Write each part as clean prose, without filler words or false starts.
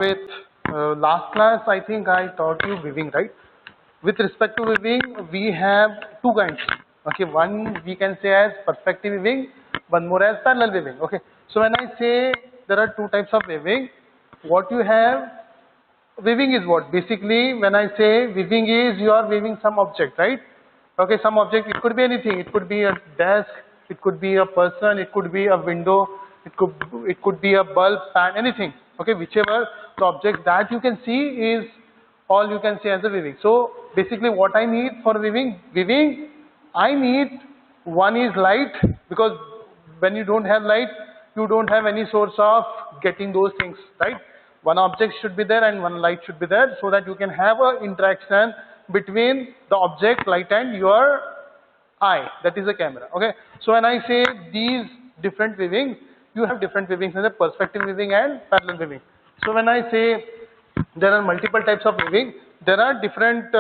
With last class, I think I taught you weaving, right? With respect to weaving, we have two kinds. Okay, one we can say as perspective weaving, one more as parallel weaving. Okay, so when I say there are two types of weaving, what you have, weaving is what? Basically, when I say weaving is you are weaving some object, right? Okay, some object, it could be anything. It could be a desk, it could be a person, it could be a window, it could be a bulb, fan, anything. Okay, whichever the object that you can see is all you can say as a weaving. So basically what I need for weaving, I need, one is light, because when you don't have light, you don't have any source of getting those things, right? One object should be there and one light should be there, so that you can have a interaction between the object, light, and your eye, that is a camera. Okay, so when I say these different weavings, you have different weavings in the perspective weaving and parallel weaving. So when I say there are multiple types of weaving, there are different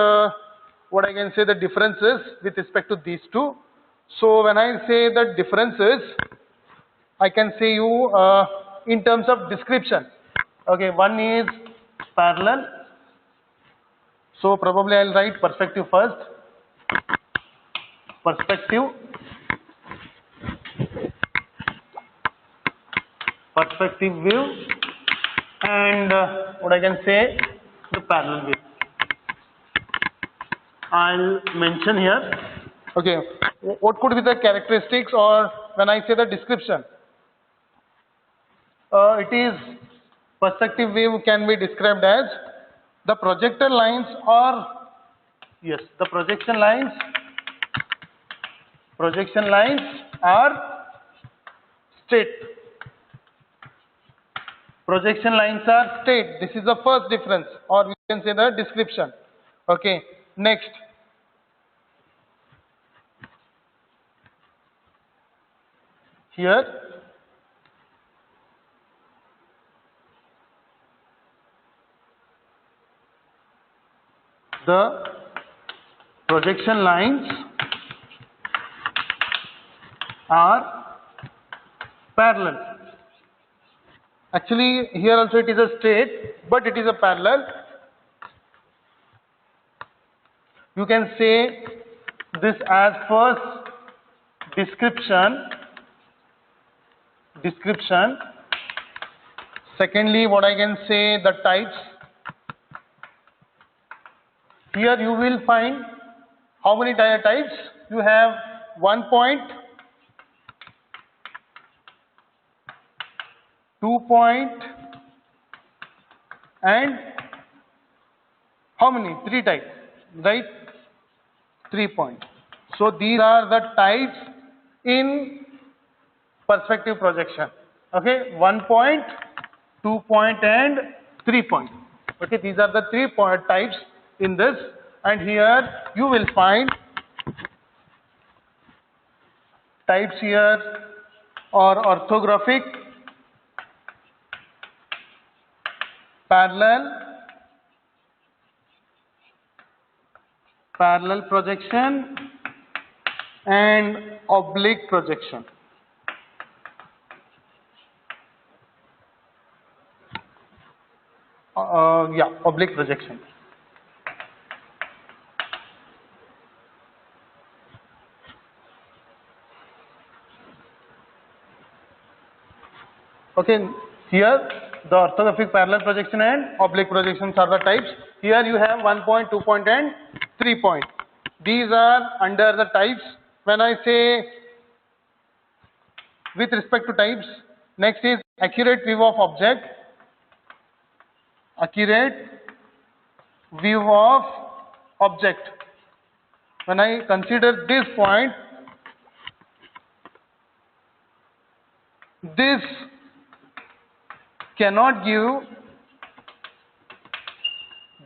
what I can say the differences with respect to these two. So when I say the differences, I can say you in terms of description. Okay, one is parallel, so probably I'll write perspective first. Perspective, perspective view, and what I can say the parallel view. I'll mention here. Okay, what could be the characteristics, or when I say the description? It is perspective view can be described as the projector lines, or yes, the projection lines are straight. Projection lines are straight. This is the first difference, or we can say the description. Okay, next. Here, the projection lines are parallel. Actually, here also it is a straight, but it is a parallel. You can say this as first description. Secondly, what I can say, the types. Here you will find how many types? You have 1 point, 2 point, and how many? 3 types, right? 3 point. So these are the types in perspective projection. Okay, 1 point, 2 point, and 3 point. Okay, these are the 3 point types in this, and here you will find types here or orthographic, parallel projection, and oblique projection. Yeah, oblique projection. Okay, here the orthographic, parallel projection, and oblique projections are the types. Here you have 1 point, 2 point, and 3 point. These are under the types. When I say with respect to types, next is accurate view of object. Accurate view of object. When I consider this point, this cannot give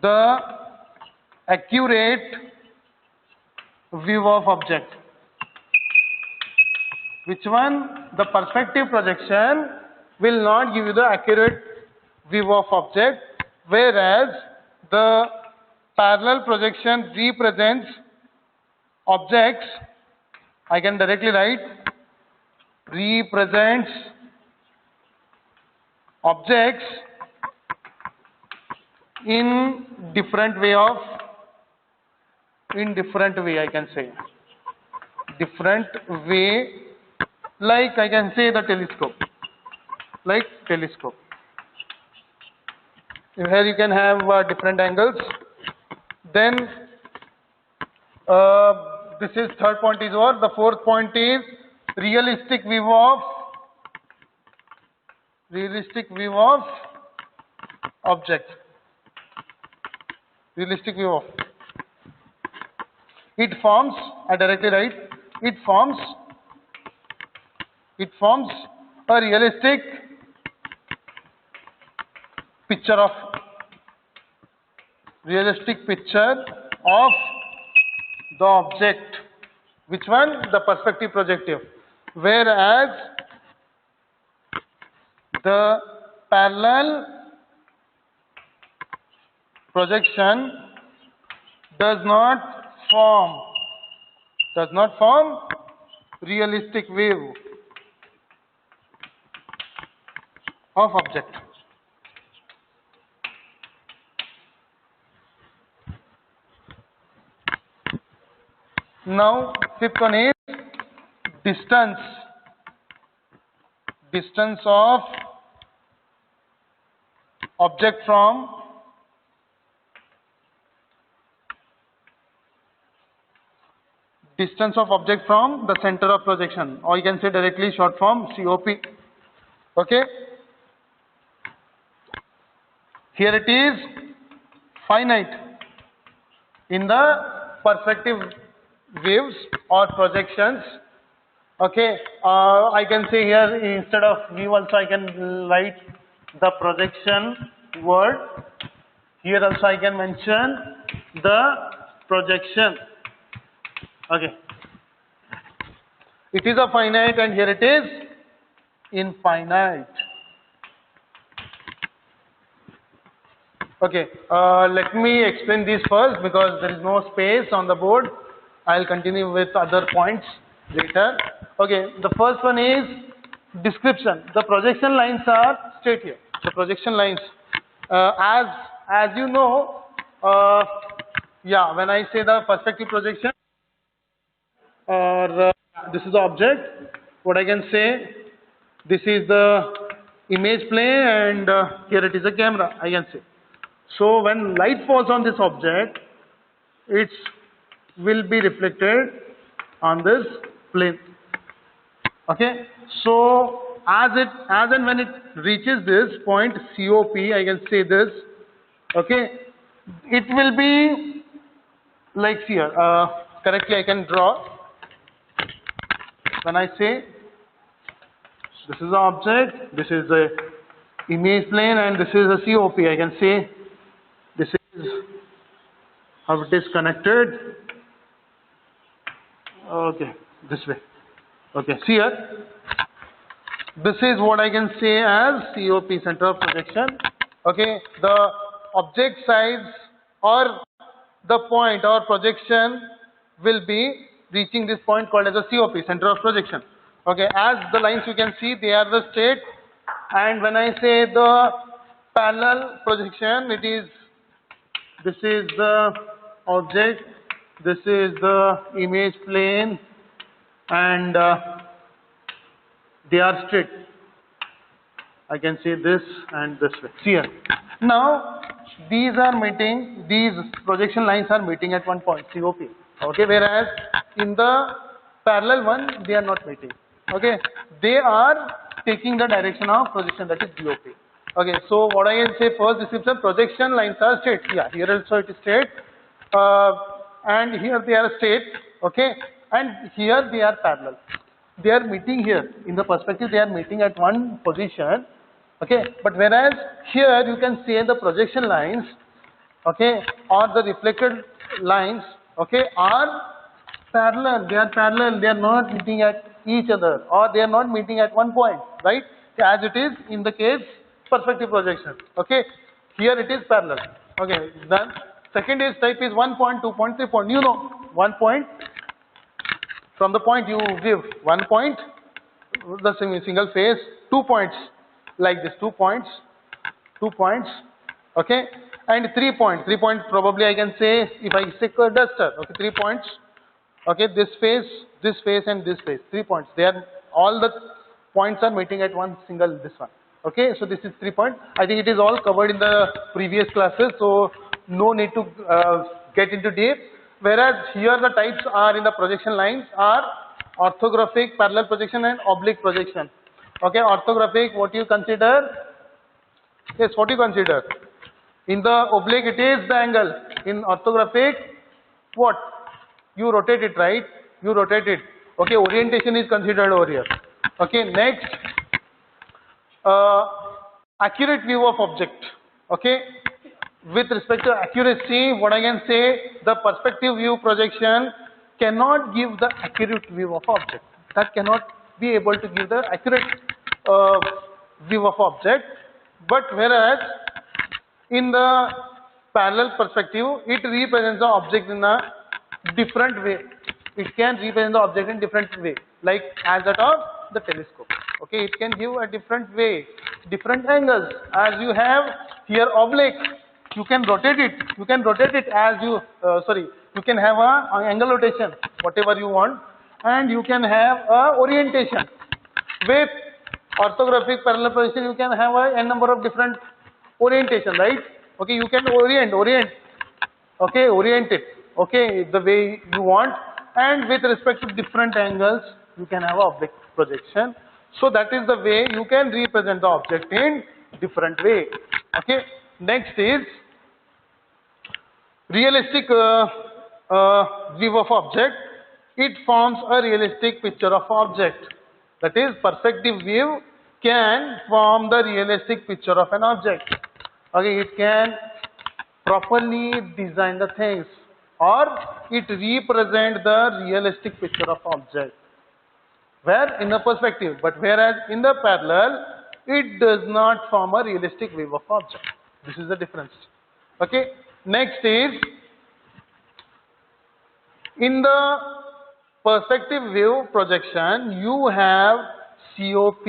the accurate view of object. Which one? The perspective projection will not give you the accurate view of object, whereas the parallel projection represents objects. I can directly write represents objects in different way I can say, different way, like I can say the telescope, like telescope. Here you can have different angles. Then this is third point is over. The fourth point is realistic view of object. Realistic view of. It forms, I directly write, it forms a realistic picture of the object. Which one? The perspective projective. Whereas the parallel projection does not form realistic view of object. Now fifth one is distance of object from the center of projection, or you can say directly short form COP. Okay, here it is finite in the perspective waves or projections. Okay, I can say here instead of view also I can write the projection word. Here also I can mention the projection. Okay, it is a finite and here it is infinite. Okay, let me explain this first because there is no space on the board. I'll continue with other points later. Okay, the first one is description. The projection lines are straight here. The projection lines, as you know, when I say the perspective projection, or this is the object, what I can say, this is the image plane and here it is a camera, I can say. So when light falls on this object, it will be reflected on this plane. Okay, so as and when it reaches this point COP, I can say this. Okay, it will be like here. Correctly, I can draw. When I say this is the object, this is the image plane, and this is a COP, I can say this is how it is connected. Okay, this way. Okay, see here. This is what I can say as COP, center of projection. Okay, the object size or the point or projection will be reaching this point called as a COP, center of projection. Okay, as the lines you can see, they are the straight, and when I say the parallel projection, it is, this is the object, this is the image plane, and they are straight. I can say this and this way. See here. Now these are meeting, these projection lines are meeting at one point, COP. Okay, whereas in the parallel one, they are not meeting. Okay, they are taking the direction of projection, that is DOP. Okay, so what I can say first description, projection lines are straight. Yeah, here also it is straight, and here they are straight. Okay, and here they are parallel. They are meeting here in the perspective. They are meeting at one position. Okay, but whereas here you can say the projection lines, okay, or the reflected lines, okay, are parallel. They are parallel. They are not meeting at each other, or they are not meeting at one point, right? As it is in the case perspective projection. Okay, here it is parallel. Okay, then second is type is 1 point, 2 point, 3 point. You know, 1 point. From the point you give 1 point, the single phase, 2 points like this, 2 points, 2 points. Okay, and 3 points. 3 points probably I can say if I say duster. Okay, 3 points. Okay, this face, and this face. 3 points. They are all the points are meeting at one single this one. Okay, so this is 3 points. I think it is all covered in the previous classes, so no need to get into deep. Whereas here the types are in the projection lines are orthographic, parallel projection, and oblique projection. Okay, orthographic, what you consider? Yes, what you consider? In the oblique, it is the angle. In orthographic, what? You rotate it, right? You rotate it. Okay, orientation is considered over here. Okay, next, accurate view of object. Okay, with respect to accuracy, what I can say, the perspective view projection cannot give the accurate view of object. That cannot be able to give the accurate view of object. But whereas in the parallel perspective, it represents the object in a different way. It can represent the object in different way, like as that of the telescope. Okay, it can give a different way, different angles. As you have here oblique, you can rotate it. You can rotate it as you you can have a angle rotation, whatever you want, and you can have a orientation. With orthographic parallel projection, you can have a n number of different orientation, right? Okay, you can orient. Okay, orient it. Okay, the way you want, and with respect to different angles, you can have oblique projection. So that is the way you can represent the object in different way. Okay, next is realistic view of object. It forms a realistic picture of object. That is, perspective view can form the realistic picture of an object. Okay, it can properly design the things, or it represent the realistic picture of object. Where in the perspective, but whereas in the parallel, it does not form a realistic view of object. This is the difference. Okay. Next is in the perspective view projection, you have COP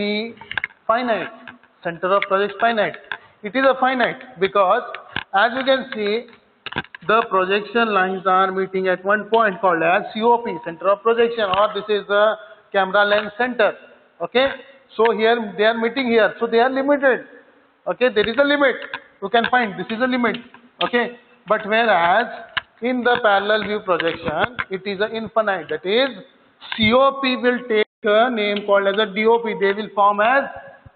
finite, center of projection finite. It is a finite because as you can see, the projection lines are meeting at one point called as COP, center of projection, or this is the camera lens center. Okay, so here they are meeting here, so they are limited. Okay, there is a limit. You can find this is a limit. Okay, but whereas in the parallel view projection, it is an infinite. That is, COP will take a name called as a DOP. They will form as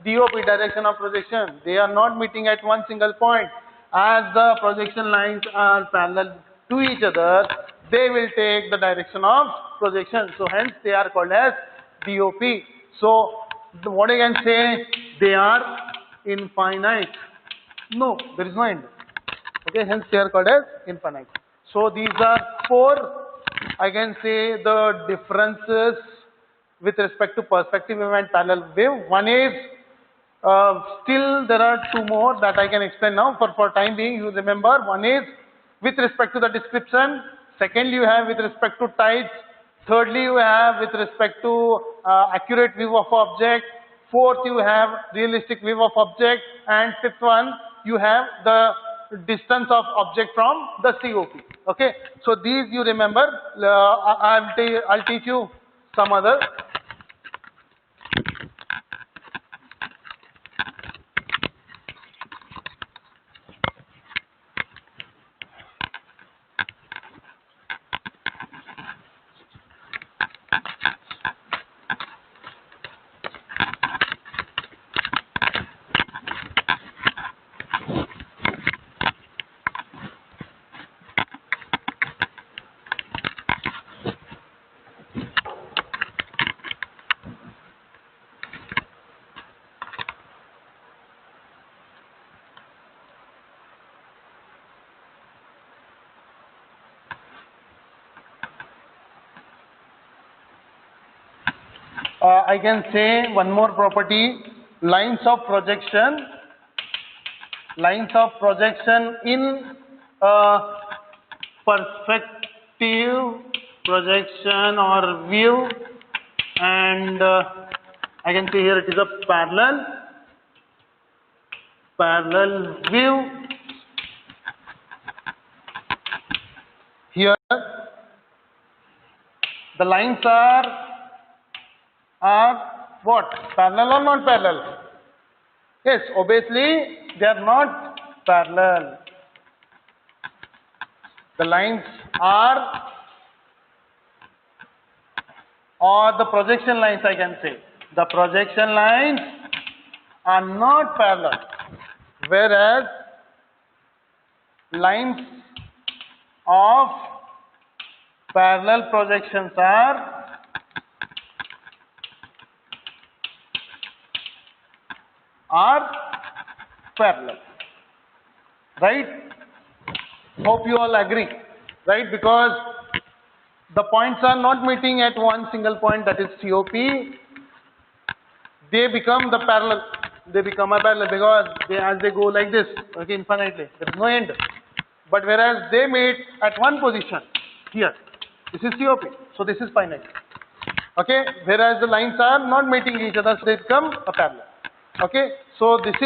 DOP, direction of projection. They are not meeting at one single point. As the projection lines are parallel to each other, they will take the direction of projection. So hence they are called as DOP. So what I can say, they are infinite. No, there is no end. Okay, hence they are called as infinite. So these are four, I can say, the differences with respect to perspective wave and parallel wave. One is still there are two more that I can explain now. For time being, you remember, one is with respect to the description. Secondly, you have with respect to types. Thirdly, you have with respect to accurate view of object. Fourth, you have realistic view of object. And fifth one, you have the distance of object from the COP. Okay, so these you remember. I'll teach you some other. I can say one more property, lines of projection. Lines of projection in perspective projection or view, and I can say here it is a parallel view Here the lines are what? Parallel or not parallel? Yes, obviously they are not parallel. The lines are, or the projection lines I can say. The projection lines are not parallel, whereas lines of parallel projections are parallel, right? Hope you all agree, right? Because the points are not meeting at one single point, that is COP. They become the parallel. They become a parallel because as they go like this, okay, infinitely. There is no end. But whereas they meet at one position here, this is COP, so this is finite. Okay, whereas the lines are not meeting each other, so they become a parallel. Okay, so this is